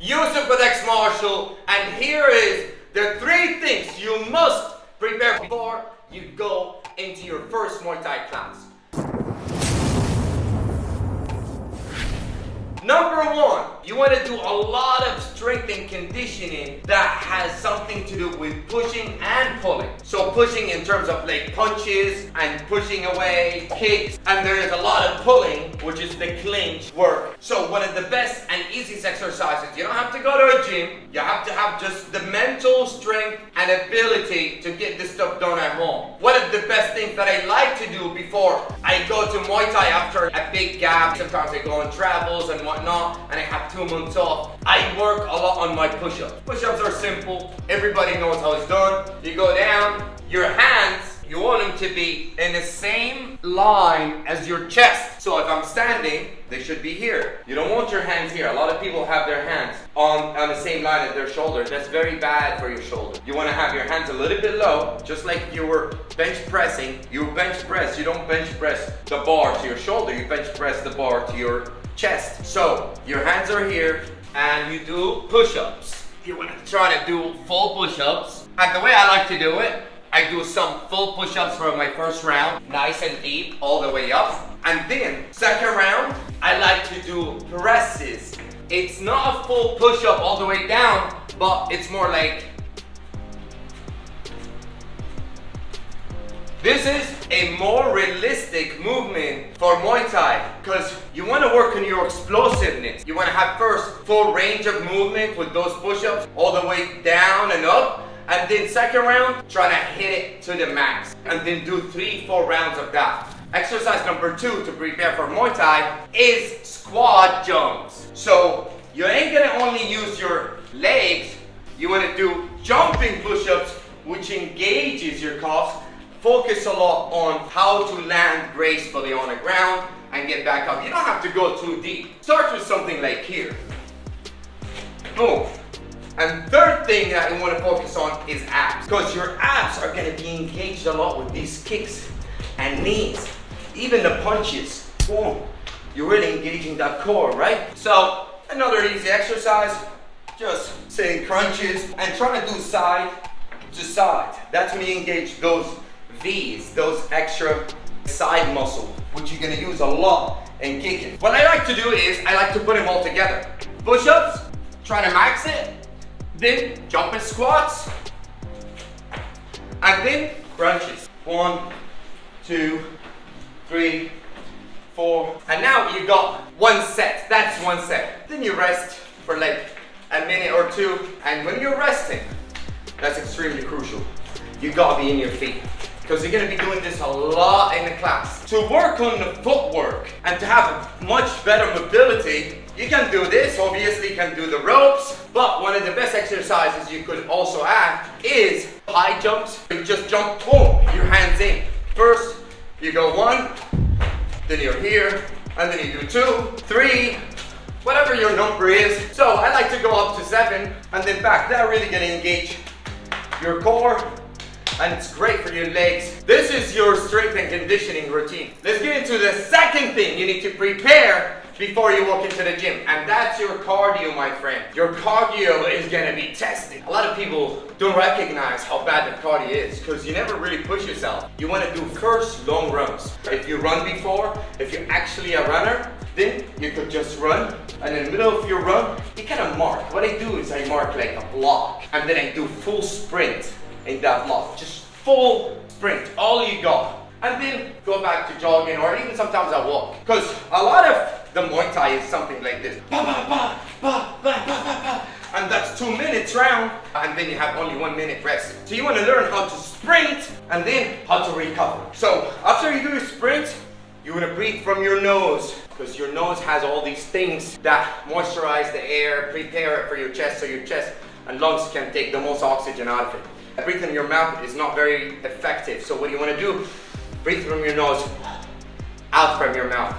Yusuf with XMARTIAL, and here is the 3 things you must prepare before you go into your first Muay Thai class. Number 1, you want to do a lot of strength and conditioning that has something to do with pushing and pulling. So pushing in terms of like punches and pushing away, kicks, and there is a lot of pulling, which is the clinch work. So one of the best and easiest exercises, you don't have to go to a gym, you have to have just the mental strength and ability to get this stuff done at home. One of the best things that I like to do before I go to Muay Thai after a big gap, sometimes I go on travels and whatnot, and I have 2 months off, I work a lot on my push-ups. Push-ups are simple, everybody knows how it's done. You go down, your hands, you want them to be in the same line as your chest. So if I'm standing, they should be here. You don't want your hands here. A lot of people have their hands on the same line as their shoulder. That's very bad for your shoulder. You want to have your hands a little bit low, just like if you were bench pressing. You bench press, you don't bench press the bar to your shoulder, you bench press the bar to your chest. So your hands are here and you do push-ups. You want to try to do full push-ups. And the way I like to do it, I do some full push-ups for my first round, nice and deep, all the way up. And then, second round, I like to do presses. It's not a full push-up all the way down, but it's more like... This is a more realistic movement for Muay Thai because you want to work on your explosiveness. You want to have first full range of movement with those push-ups all the way down and up. And then second round, try to hit it to the max. And then do 3-4 rounds of that. Exercise number 2 to prepare for Muay Thai is squat jumps. So you ain't gonna only use your legs. You wanna do jumping push-ups, which engages your calves. Focus a lot on how to land gracefully on the ground and get back up. You don't have to go too deep. Start with something like here. Boom. And third thing that you want to focus on is abs, because your abs are going to be engaged a lot with these kicks and knees, even the punches. Boom, you're really engaging that core, right? So another easy exercise, just sitting crunches and trying to do side to side. That's when you engage those V's, those extra side muscles, which you're going to use a lot in kicking. What I like to do is I like to put them all together. Push-ups, try to max it. Then jumping squats, and then crunches. 1, 2, 3, 4, and now you got 1 set. That's 1 set. Then you rest for like a minute or 2, and when you're resting, that's extremely crucial. You gotta be in your feet, because you're gonna be doing this a lot in the class. To work on the footwork and to have much better mobility, you can do this, obviously you can do the ropes, but one of the best exercises you could also add is high jumps. You just jump, boom, your hands in. First, you go 1, then you're here, and then you do 2, 3, whatever your number is. So I like to go up to 7, and then back. That really gonna engage your core, and it's great for your legs. This is your strength and conditioning routine. Let's get into the second thing you need to prepare before you walk into the gym, and that's your cardio, my friend. Your cardio is gonna be tested. A lot of people don't recognize how bad the cardio is because you never really push yourself. You wanna do first long runs. If you run before, if you're actually a runner, then you could just run, and in the middle of your run, you kind of mark. What I do is I mark like a block, and then I do full sprint in that block. Just full sprint, all you got. And then go back to jogging, or even sometimes I walk. Because a lot of the Muay Thai is something like this. Ba, ba, ba, ba, ba, ba, ba, ba. And that's 2 minutes round, and then you have only 1 minute rest. So you want to learn how to sprint, and then how to recover. So after you do your sprint, you want to breathe from your nose, because your nose has all these things that moisturize the air, prepare it for your chest, so your chest and lungs can take the most oxygen out of it. Breathing in your mouth is not very effective, so what you want to do, breathe from your nose, out from your mouth.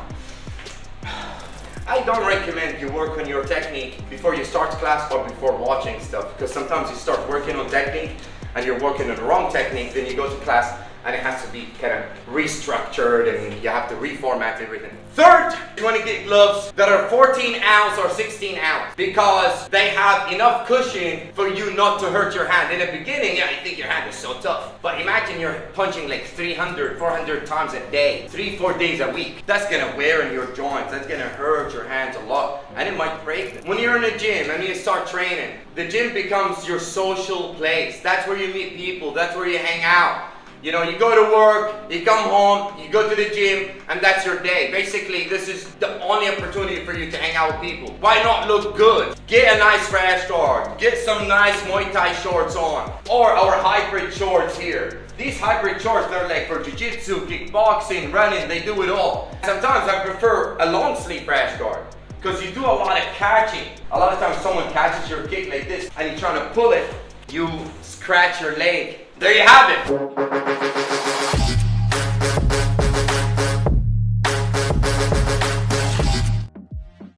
I don't recommend you work on your technique before you start class or before watching stuff, because sometimes you start working on technique and you're working on the wrong technique, then you go to class and it has to be kind of restructured and you have to reformat everything. Third, you want to get gloves that are 14 ounce or 16 ounce because they have enough cushion for you not to hurt your hand. In the beginning, yeah, you think your hand is so tough, but imagine you're punching like 300, 400 times a day, 3-4 days a week. That's gonna wear in your joints, that's gonna hurt your hands a lot, and it might break them. When you're in a gym and you start training, the gym becomes your social place. That's where you meet people, that's where you hang out. You know, you go to work, you come home, you go to the gym, and that's your day. Basically, this is the only opportunity for you to hang out with people. Why not look good? Get a nice rash guard. Get some nice Muay Thai shorts on. Or our hybrid shorts here. These hybrid shorts, they're like for jiu-jitsu, kickboxing, running, they do it all. Sometimes I prefer a long sleeve rash guard because you do a lot of catching. A lot of times someone catches your kick like this and you're trying to pull it. You scratch your leg. There you have it.